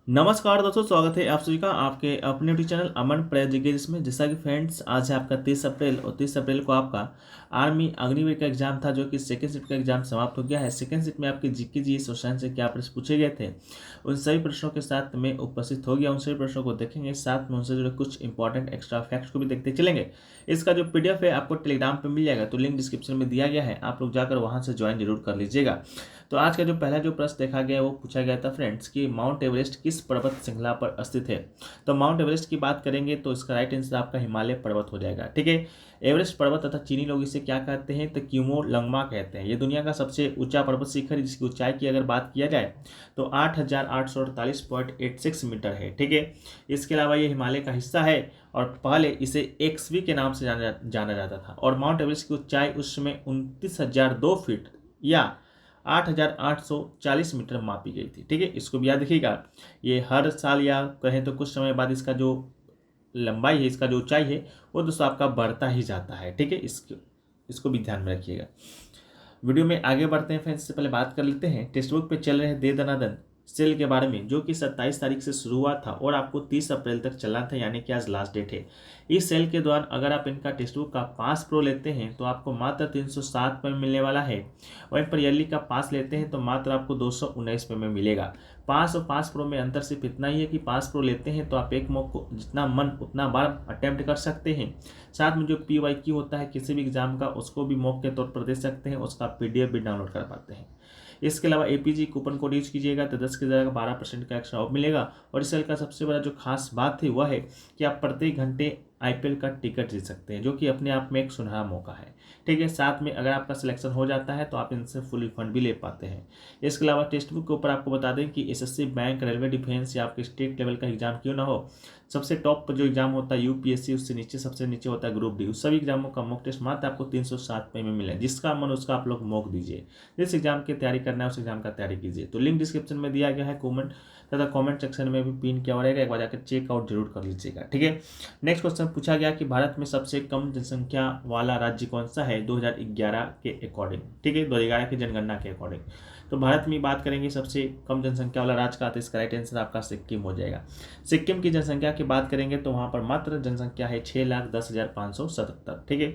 नमस्कार दोस्तों, स्वागत है आप सभी का आपके अपने यूट्यूब चैनल अमन प्रेजिकेज में। जैसा कि फ्रेंड्स, आज है आपका 30 अप्रैल और 30 अप्रैल को आपका आर्मी अग्निवीर का एग्जाम था, जो कि सेकंड शिफ्ट का एग्जाम समाप्त हो गया है। सेकंड शिफ्ट में आपके जीके जी सोशल से क्या प्रश्न पूछे गए थे, उन सभी प्रश्नों के साथ मैं उपस्थित हो गया। उन सभी प्रश्नों को देखेंगे, साथ में उनसे जुड़े कुछ इंपॉर्टेंट एक्स्ट्रा फैक्ट्स को भी देखते चलेंगे। इसका जो पीडीएफ है आपको टेलीग्राम पर मिल जाएगा, तो लिंक डिस्क्रिप्शन में दिया गया है, आप लोग जाकर वहाँ से ज्वाइन जरूर कर लीजिएगा। तो आज का जो पहला जो प्रश्न देखा गया है वो पूछा गया था फ्रेंड्स कि माउंट एवरेस्ट किस पर्वत श्रृंखला पर स्थित है। तो माउंट एवरेस्ट की बात करेंगे तो इसका राइट आंसर आपका हिमालय पर्वत हो जाएगा। ठीक है, एवरेस्ट पर्वत तथा चीनी लोग इसे क्या कहते हैं, तो क्यूमो लंगमा कहते हैं। ये दुनिया का सबसे ऊंचा पर्वत शिखर है, जिसकी ऊंचाई की अगर बात किया जाए तो 8,848.86 मीटर है। ठीक है, इसके अलावा ये हिमालय का हिस्सा है और पहले इसे एक्सवी के नाम से जाना जाता था। और माउंट एवरेस्ट की ऊंचाई उस समय 29,002 फीट या 8,840 मीटर मापी गई थी। ठीक है, इसको भी याद रखिएगा। ये हर साल या कहें तो कुछ समय बाद इसका जो लंबाई है, इसका जो ऊंचाई है, वो दोस्तों आपका बढ़ता ही जाता है। ठीक है, इसको भी ध्यान में रखिएगा। वीडियो में आगे बढ़ते हैं फ्रेंड्स, से पहले बात कर लेते हैं टेक्स्ट बुक पे चल रहे दे दनादन सेल के बारे में, जो कि 27 तारीख से शुरू हुआ था और आपको 30 अप्रैल तक चलना था, यानी कि आज लास्ट डेट है। इस सेल के दौरान अगर आप इनका टेक्स्ट बुक का पास प्रो लेते हैं तो आपको मात्र 307 में मिलने वाला है। वहीं पर ईयरली का पास लेते हैं तो मात्र आपको 219 में मिलेगा। पास और पास प्रो में अंतर सिर्फ इतना ही है कि पास प्रो लेते हैं तो आप एक मॉक को जितना मन उतना बार अटेम्प्ट कर सकते हैं। साथ में जो PYQ होता है किसी भी एग्जाम का, उसको भी मॉक के तौर पर दे सकते हैं, उसका PDF भी डाउनलोड कर पाते हैं। इसके अलावा APG कूपन कोड यूज कीजिएगा तो 10 की जगह 12% का एक्स्ट्रा ऑफ मिलेगा। और इस सेल का सबसे बड़ा जो खास बात है वह है कि आप प्रत्येक घंटे IPL का टिकट जीत सकते हैं, जो कि अपने आप में एक सुनहरा मौका है। ठीक है, साथ में अगर आपका सिलेक्शन हो जाता है तो आप इनसे फुल रिफंड भी ले पाते हैं। इसके अलावा टेक्स्ट बुक के ऊपर आपको बता दें कि SSC, बैंक, रेलवे, डिफेंस या आपके स्टेट लेवल का एग्जाम क्यों ना हो, सबसे टॉप पर जो एग्जाम होता है UPSC, उससे नीचे सबसे नीचे होता है ग्रुप D, उस सभी एग्जामों का मॉक टेस्ट मात्र आपको 307 में मिले। जिसका मन उसका आप लोग मॉक दीजिए। जिस एग्जाम की तैयारी करना है उस एग्जाम का तैयारी कीजिए। तो लिंक डिस्क्रिप्शन में दिया गया है, कमेंट सेक्शन में भी पिन किया हुआ रहेगा, एक बार जाकर चेकआउट जरूर कर लीजिएगा। ठीक है, नेक्स्ट क्वेश्चन पूछा गया कि भारत में सबसे कम जनसंख्या वाला राज्य कौन सा है 2011 के अकॉर्डिंग। ठीक है, 2011 की जनगणना के अकॉर्डिंग। तो भारत में बात करेंगे सबसे कम जनसंख्या वाला राज्य का, तो इसका राइट आंसर आपका सिक्किम हो जाएगा। सिक्किम की जनसंख्या की बात करेंगे तो वहाँ पर मात्र जनसंख्या है 6,10,577। ठीक है,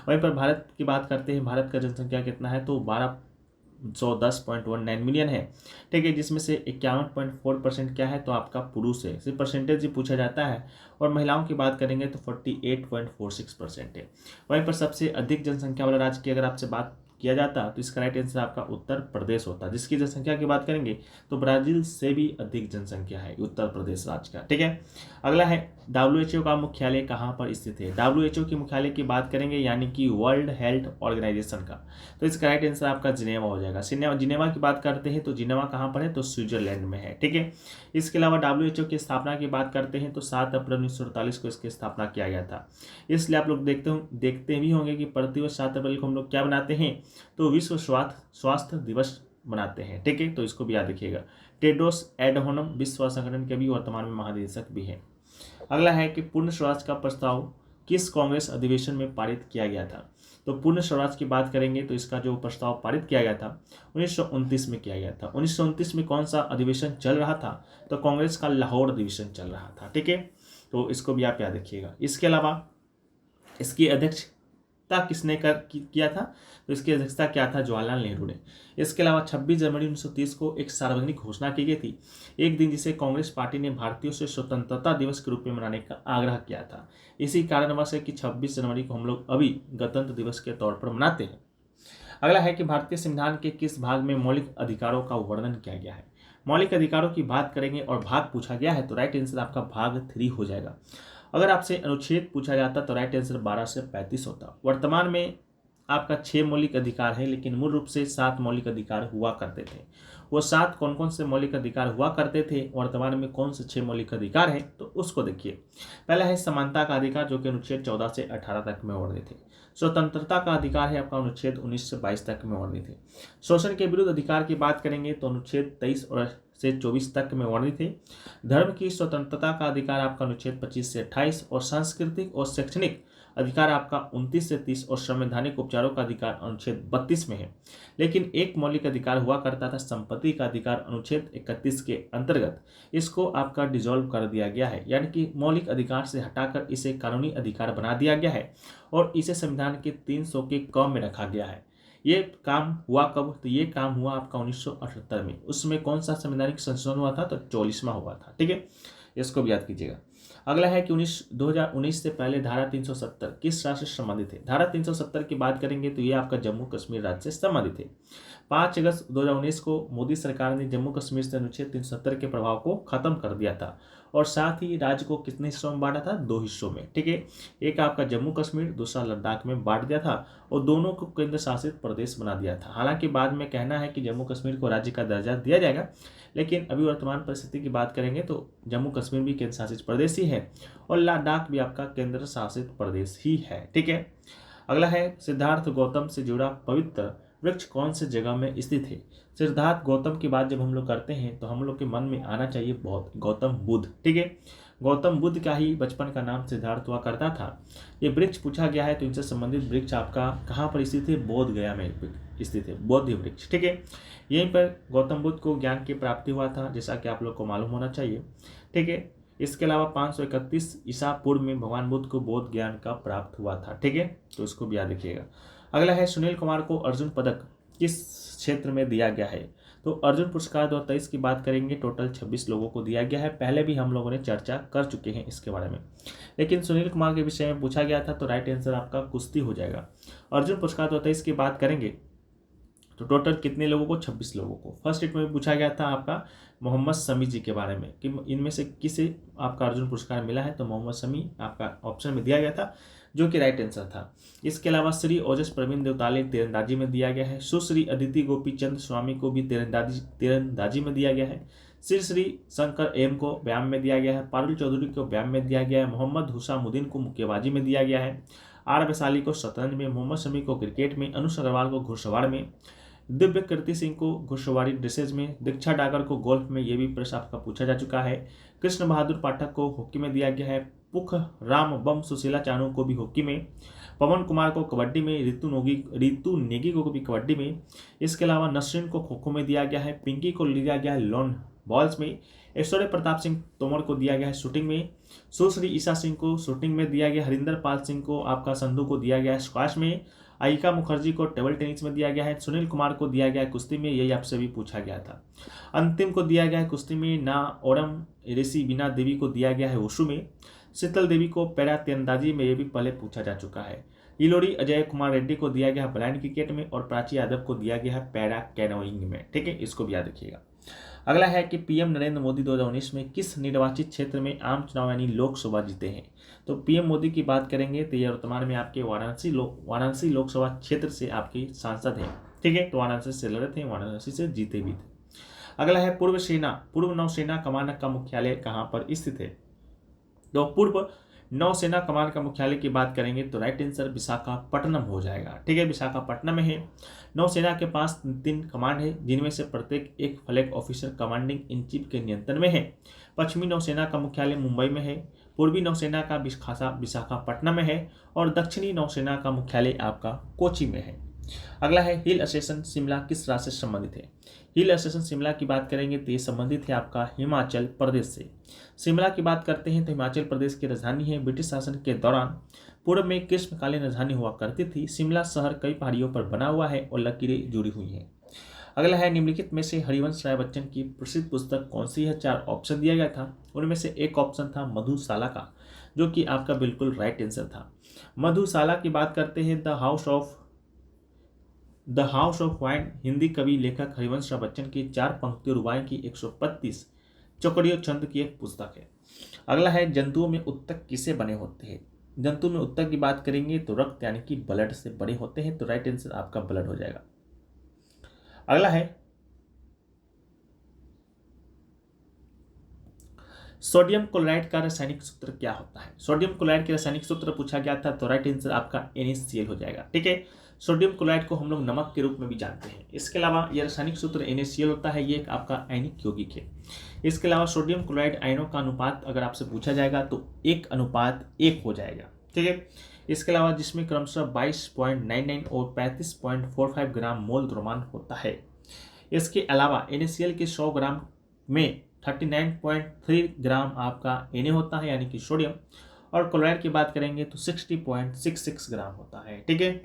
वहीं पर भारत की बात करते हैं, भारत का जनसंख्या कितना है तो 1210.19 मिलियन है। ठीक है, जिसमें से 51.4% क्या है तो आपका पुरुष है, सिर्फ परसेंटेज ही पूछा जाता है। और महिलाओं की बात करेंगे तो 48.46% है। वहीं पर सबसे अधिक जनसंख्या वाला राज्य की अगर आपसे बात किया जाता तो इसका राइट आंसर आपका उत्तर प्रदेश होता, जिसकी जनसंख्या की बात करेंगे तो ब्राजील से भी अधिक जनसंख्या है उत्तर प्रदेश राज्य का। ठीक है, अगला है WHO का मुख्यालय कहाँ पर स्थित है। WHO की मुख्यालय की बात करेंगे यानी कि वर्ल्ड हेल्थ ऑर्गेनाइजेशन का, तो इसका राइट आंसर आपका जिनेवा हो जाएगा। जिनेवा की बात करते हैं तो जिनेवा कहाँ पर है तो स्विट्जरलैंड में है। ठीक है, इसके अलावा WHO की स्थापना की बात करते हैं तो 7 अप्रैल 1948 को इसकी स्थापना किया गया था। इसलिए आप लोग देखते भी होंगे कि प्रतिवर्ष 7 अप्रैल को हम लोग क्या बनाते हैं तो विश्व स्वास्थ्य दिवस बनाते हैं। ठीक है, तो इसको भी याद रखिएगा। टेड्रोस एडहानोम विश्व स्वास्थ्य संगठन के भी वर्तमान में महानिदेशक भी हैं। अगला है कि पूर्ण स्वराज का प्रस्ताव किस कांग्रेस अधिवेशन में पारित किया गया था। तो पूर्ण स्वराज की बात करेंगे तो इसका जो प्रस्ताव पारित किया गया था 1929 में किया गया था। 1929 में कौन सा अधिवेशन चल रहा था तो कांग्रेस का लाहौर अधिवेशन चल रहा था। ठीक है, तो इसको भी आप याद रखिएगा। इसके अलावा इसकी अध्यक्षता किसने किया था तो इसकी अध्यक्षता क्या था जवाहरलाल नेहरू ने। इसके अलावा 26 जनवरी 1930 को एक सार्वजनिक घोषणा की गई थी, एक दिन जिसे कांग्रेस पार्टी ने भारतीयों से स्वतंत्रता दिवस के रूप में मनाने का आग्रह किया था। इसी कारणवश है कि 26 जनवरी को हम लोग अभी गणतंत्र दिवस के तौर पर मनाते हैं। अगला है कि भारतीय संविधान के किस भाग में मौलिक अधिकारों का वर्णन किया गया है। मौलिक अधिकारों की बात करेंगे और भाग पूछा गया है तो राइट आंसर आपका भाग 3 हो जाएगा। अगर आपसे अनुच्छेद पूछा जाता तो राइट आंसर 12 से 35 होता। वर्तमान में आपका 6 मौलिक अधिकार है, लेकिन मूल रूप से 7 मौलिक अधिकार हुआ करते थे। वो 7 कौन कौन से मौलिक अधिकार हुआ करते थे, वर्तमान में कौन से 6 मौलिक अधिकार हैं तो उसको देखिए। पहला है समानता का अधिकार, जो कि अनुच्छेद 14 से 18 तक में वर्णित है। स्वतंत्रता का अधिकार है आपका अनुच्छेद 19 से 22 तक में वर्णित है। शोषण के विरुद्ध अधिकार की बात करेंगे तो अनुच्छेद 23 से 24 तक में वर्णित है। धर्म की स्वतंत्रता का अधिकार आपका अनुच्छेद 25 से 28 और सांस्कृतिक और शैक्षणिक अधिकार आपका 29 से 30 और संवैधानिक उपचारों का अधिकार अनुच्छेद 32 में है। लेकिन एक मौलिक अधिकार हुआ करता था संपत्ति का अधिकार अनुच्छेद 31 के अंतर्गत। इसको आपका डिसॉल्व कर दिया गया है, यानी कि मौलिक अधिकार से हटाकर इसे कानूनी अधिकार बना दिया गया है और इसे संविधान के 300 के क में रखा गया है। ये काम हुआ कब? तो ये काम हुआ आपका 1978 में। उसमें कौन सा संवैधानिक संशोधन हुआ था? तो 44वां हुआ था। ठीक है, इसको भी याद कीजिएगा। अगला है कि 2019 से पहले धारा 370 किस राज्य से संबंधित है? धारा 370 की बात करेंगे तो ये आपका जम्मू कश्मीर राज्य से संबंधित है। 5 अगस्त 2019 को मोदी सरकार ने जम्मू कश्मीर से अनुच्छेद 370 के प्रभाव को खत्म कर दिया था और साथ ही राज्य को कितने हिस्सों में बांटा था? 2 हिस्सों में। ठीक है, एक आपका जम्मू कश्मीर, दूसरा लद्दाख में बांट दिया था और दोनों को केंद्र शासित प्रदेश बना दिया था। हालांकि बाद में कहना है कि जम्मू कश्मीर को राज्य का दर्जा दिया जाएगा, लेकिन अभी वर्तमान परिस्थिति की बात करेंगे तो जम्मू कश्मीर भी केंद्र शासित प्रदेश ही है और लद्दाख भी आपका केंद्र शासित प्रदेश ही है। ठीक है, अगला है सिद्धार्थ गौतम से जुड़ा पवित्र वृक्ष कौन से जगह में स्थित है? सिद्धार्थ गौतम की बात जब हम लोग करते हैं तो हम लोग के मन में आना चाहिए बहुत गौतम बुद्ध। ठीक है, गौतम बुद्ध का ही बचपन का नाम सिद्धार्थ हुआ करता था। ये वृक्ष पूछा गया है तो इनसे संबंधित वृक्ष आपका कहाँ पर स्थित है? बोध गया में स्थित है, बोध वृक्ष। ठीक है, यहीं पर गौतम बुद्ध को ज्ञान की प्राप्ति हुआ था, जैसा कि आप लोग को मालूम होना चाहिए। ठीक है, इसके अलावा 531 ईसा पूर्व में भगवान बुद्ध को बोध ज्ञान का प्राप्त हुआ था। ठीक है, तो इसको भी याद रखिएगा। अगला है सुनील कुमार को अर्जुन पदक किस क्षेत्र में दिया गया है? तो अर्जुन पुरस्कार 2023 की बात करेंगे, टोटल 26 लोगों को दिया गया है। पहले भी हम लोगों ने चर्चा कर चुके हैं इसके बारे में, लेकिन सुनील कुमार के विषय में पूछा गया था तो राइट आंसर आपका कुश्ती हो जाएगा। अर्जुन पुरस्कार 2023 की बात करेंगे तो टोटल कितने लोगों को? 26 लोगों को। फर्स्ट हिट में पूछा गया था आपका मोहम्मद शमी जी के बारे में कि इनमें से किसे आपका अर्जुन पुरस्कार मिला है, तो मोहम्मद शमी आपका ऑप्शन में दिया गया था, जो कि राइट आंसर था। इसके अलावा श्री ओजस प्रवीण देवताले तीरंदाजी में दिया गया है। सुश्री अदिति गोपीचंद स्वामी को भी तीरंदाजी में दिया गया है। श्री शंकर एम को व्यायाम में दिया गया है। पारुल चौधरी को व्यायाम में दिया गया है। मोहम्मद हुसामुद्दीन को मुक्केबाजी में दिया गया है। आर वैशाली को शतरंज में, मोहम्मद शमी को क्रिकेट में, अनुष अग्रवाल को घुड़सवार में, दिव्य कीर्ति सिंह को घुड़सवारी ड्रेसेज में, दीक्षा डागर को गोल्फ में, ये भी प्रश्न आपका पूछा जा चुका है। कृष्ण बहादुर पाठक को हॉकी में दिया गया है। पुख राम बम सुशीला चानू को भी हॉकी में, पवन कुमार को कबड्डी में, रीतू नेगी को भी कबड्डी में। इसके अलावा नसरीन को खो खो में दिया गया है। पिंकी को दिया गया है लॉन बॉल्स में। ऐश्वर्य प्रताप सिंह तोमर को दिया गया है शूटिंग में। सुश्री ईशा सिंह को शूटिंग में दिया गया। हरिंदर पाल सिंह को आपका संधू को दिया गया है स्क्वाश में। आयिका मुखर्जी को टेबल टेनिस में दिया गया है। सुनील कुमार को दिया गया है कुश्ती में, यही आपसे भी पूछा गया था। अंतिम को दिया गया है कुश्ती में। ना ओरम ऋषि बीना देवी को दिया गया है वुशु में। शीतल देवी को पैरा तीरंदाजी में, ये भी पहले पूछा जा चुका है। इलोरी अजय कुमार रेड्डी को दिया गया है ब्लाइंड क्रिकेट में और प्राची यादव को दिया गया है पैरा कैनोइंग में। ठीक है, इसको भी याद रखिएगा। अगला है कि पीएम नरेंद्र मोदी 2019 में किस निर्वाचित क्षेत्र में आम चुनाव यानी लोकसभा जीते हैं? तो पीएम मोदी की बात करेंगे तो ये वर्तमान में आपके वाराणसी लोकसभा क्षेत्र से आपके सांसद हैं। ठीक है, तो वाराणसी से लड़े थे, वाराणसी से जीते भी थे। अगला है पूर्व नौसेना कमान का मुख्यालय कहाँ पर स्थित है? तो पूर्व नौसेना कमान का मुख्यालय की बात करेंगे तो राइट आंसर विशाखापट्टनम हो जाएगा। ठीक है, विशाखापट्टनम में है। नौसेना के पास 3 कमांड है, जिनमें से प्रत्येक एक flag officer commanding in chief के नियंत्रण में है। पश्चिमी नौसेना का मुख्यालय मुंबई में है। पूर्वी नौसेना का विशाखापट्टनम में है और दक्षिणी नौसेना का मुख्यालय आपका कोची में है। अगला है हिल स्टेशन शिमला किस राज्य से संबंधित है? हिल स्टेशन शिमला की बात करेंगे तो ये संबंधित है आपका हिमाचल प्रदेश से। शिमला की बात करते हैं तो हिमाचल प्रदेश की राजधानी है। ब्रिटिश शासन के दौरान पूर्व में ग्रीष्मकालीन राजधानी हुआ करती थी। शिमला शहर कई पहाड़ियों पर बना हुआ है और लकीरें जुड़ी हुई हैं। अगला है निम्नलिखित में से हरिवंश राय बच्चन की प्रसिद्ध पुस्तक कौन सी है? 4 ऑप्शन दिया गया था, उनमें से एक ऑप्शन था मधुशाला का, जो कि आपका बिल्कुल राइट आंसर था। मधुशाला की बात करते हैं the house of wine Hindi कवि लेखक हरिवंश राय बच्चन की 4 पंक्तियों रुबाई की 135 चौकड़ियों छंद की एक पुस्तक है। अगला है जंतुओं में उत्तक किसे बने होते हैं? जंतु में उत्तक की बात करेंगे तो रक्त यानी कि ब्लड से बने होते हैं, तो राइट आंसर आपका ब्लड हो जाएगा। अगला है सोडियम क्लोराइड का रासायनिक सूत्र क्या होता है? सोडियम क्लोराइड के रासायनिक सूत्र पूछा गया था, तो राइट आंसर आपका NaCl हो जाएगा। ठीक है, सोडियम क्लोराइड को हम लोग नमक के रूप में भी जानते हैं। इसके अलावा यह रासायनिक सूत्र NaCl होता है, ये एक आपका आयनिक यौगिक है। इसके अलावा सोडियम क्लोराइड आयनों का अनुपात अगर आपसे पूछा जाएगा तो 1:1 हो जाएगा। ठीक है, इसके अलावा जिसमें क्रमशः 22.99 और 35.45 ग्राम मोल द्रव्यमान होता है। इसके अलावा NaCl के 100 ग्राम में 39.3 ग्राम आपका Na होता है यानी कि सोडियम, और क्लोराइड की बात करेंगे तो 60.66 ग्राम होता है। ठीक है,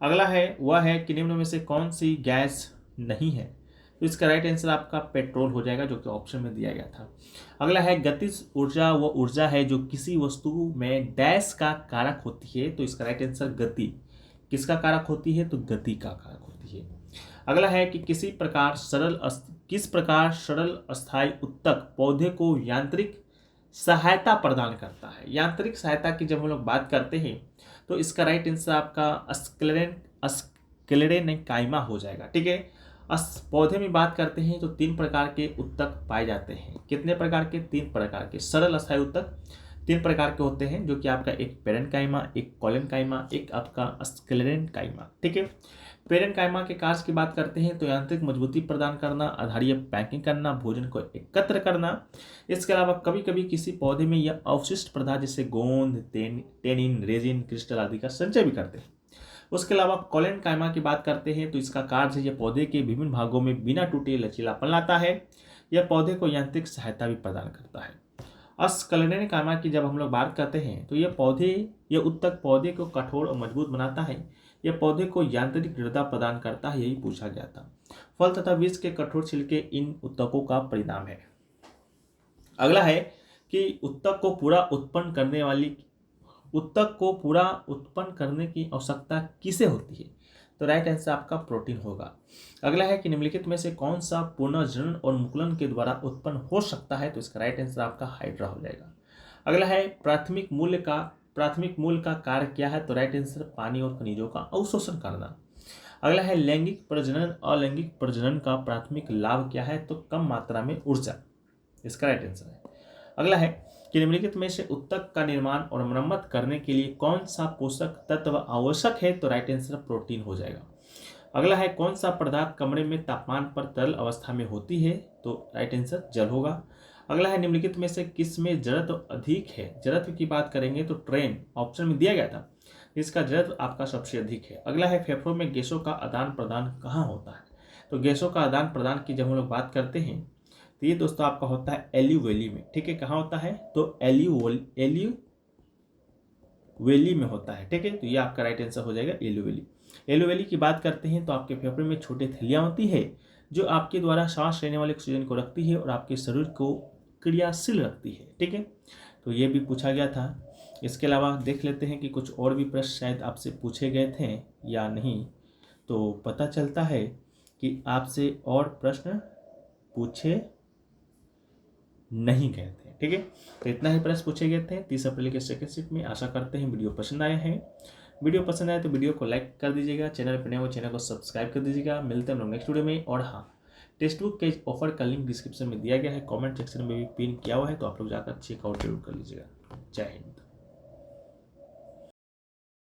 अगला है वह है कि निम्न में से कौन सी गैस नहीं है, तो इसका राइट आंसर आपका पेट्रोल हो जाएगा, जो कि ऑप्शन में दिया गया था। अगला है गतिज ऊर्जा वो ऊर्जा है जो किसी वस्तु में डैश का कारक होती है, तो इसका राइट आंसर गति। किसका कारक होती है, तो गति का कारक होती है। अगला है कि किस प्रकार सरल अस्थायी उत्तक पौधे को यांत्रिक सहायता प्रदान करता है। यांत्रिक सहायता की जब हम लोग बात करते हैं तो इसका राइट आंसर आपका स्क्लेरेनकाइमा हो जाएगा। ठीक है, पौधे में बात करते हैं तो 3 प्रकार के उत्तक पाए जाते हैं। कितने प्रकार के? 3 प्रकार के सरल अस्थायी उत्तक 3 प्रकार के होते हैं, जो कि आपका एक पेरेनकाइमा, एक कोलेनकाइमा, एक आपका स्क्लेरेनकाइमा। ठीक है, पेरेनकाइमा के कार्य की बात करते हैं तो यांत्रिक मजबूती प्रदान करना, आधारीय पैकिंग करना, भोजन को एकत्र करना। इसके अलावा कभी कभी किसी पौधे में यह अवशिष्ट पदार्थ जैसे गोंद, टेनिन, रेजिन, क्रिस्टल आदि का संचय भी करते हैं। उसके अलावा कोलेनकाइमा की बात करते हैं तो इसका कार्य है यह पौधे के विभिन्न भागों में बिना टूटे लचीलापन लाता है। यह पौधे को यांत्रिक सहायता भी प्रदान करता है। स्क्लेरेनकाइमा की जब हम लोग बात करते हैं तो यह उत्तक पौधे को कठोर और मजबूत बनाता है। यह पौधे को यांत्रिक दृढ़ता प्रदान करता है, यही पूछा गया था। फल तथा बीज के कठोर छिलके इन उत्तकों का परिणाम है। अगला है कि उत्तक को पूरा उत्पन्न करने की आवश्यकता किसे होती है, तो राइट आंसर आपका प्रोटीन होगा। अगला है कि निम्नलिखित में से कौन सा पुनर्जनन और मुकुलन के द्वारा उत्पन्न हो सकता है, तो इसका राइट आंसर आपका हाइड्रा हो जाएगा। अगला है प्राथमिक मूल का कार्य क्या है, तो राइट आंसर पानी और खनिजों का अवशोषण करना। अगला है लैंगिक प्रजनन अलैंगिक प्रजनन का प्राथमिक लाभ क्या है, तो कम मात्रा में ऊर्जा, इसका राइट आंसर है। अगला है कि निम्नलिखित में से उत्तक का निर्माण और मरम्मत करने के लिए कौन सा पोषक तत्व आवश्यक है, तो राइट आंसर प्रोटीन हो जाएगा। अगला है कौन सा पदार्थ कमरे में तापमान पर तरल अवस्था में होती है, तो राइट आंसर जल होगा। अगला है निम्नलिखित में से किस में जड़त्व अधिक है। जड़त्व की बात करेंगे तो ट्रेन ऑप्शन में दिया गया था, इसका जड़त्व आपका सबसे अधिक है। अगला है फेफड़ों में गैसों का आदान प्रदान कहाँ होता है, तो गैसों का आदान प्रदान की जब हम लोग बात करते हैं तो ये दोस्तों आपका होता है एल्यूवेली में। ठीक है, कहाँ होता है, तो एल्यूवेली में होता है। ठीक है, तो ये आपका राइट आंसर हो जाएगा एल्यूवेली। एल्यूवेली की बात करते हैं तो आपके फेफड़े में छोटी थैलियाँ होती है जो आपके द्वारा सांस लेने वाले ऑक्सीजन को रखती है और आपके शरीर को क्रियाशील रखती है। ठीक है, तो ये भी पूछा गया था। इसके अलावा देख लेते हैं कि कुछ और भी प्रश्न शायद आपसे पूछे गए थे या नहीं, तो पता चलता है कि आपसे और प्रश्न पूछे नहीं गए थे। ठीक है, तो इतना ही प्रश्न पूछे गए थे 30 अप्रैल के सेकंड शिफ्ट में। आशा करते हैं वीडियो पसंद आया है। वीडियो पसंद आए तो वीडियो को लाइक कर दीजिएगा, चैनल पर नए हो चैनल को सब्सक्राइब कर दीजिएगा। मिलते हैं हम लोग नेक्स्ट वीडियो में। और हाँ, टेक्स्ट बुक के ऑफर का लिंक डिस्क्रिप्शन में दिया गया है, कमेंट सेक्शन में भी पिन किया हुआ है, तो आप लोग जाकर चेकआउट जरूर कर लीजिएगा। जय हिंद।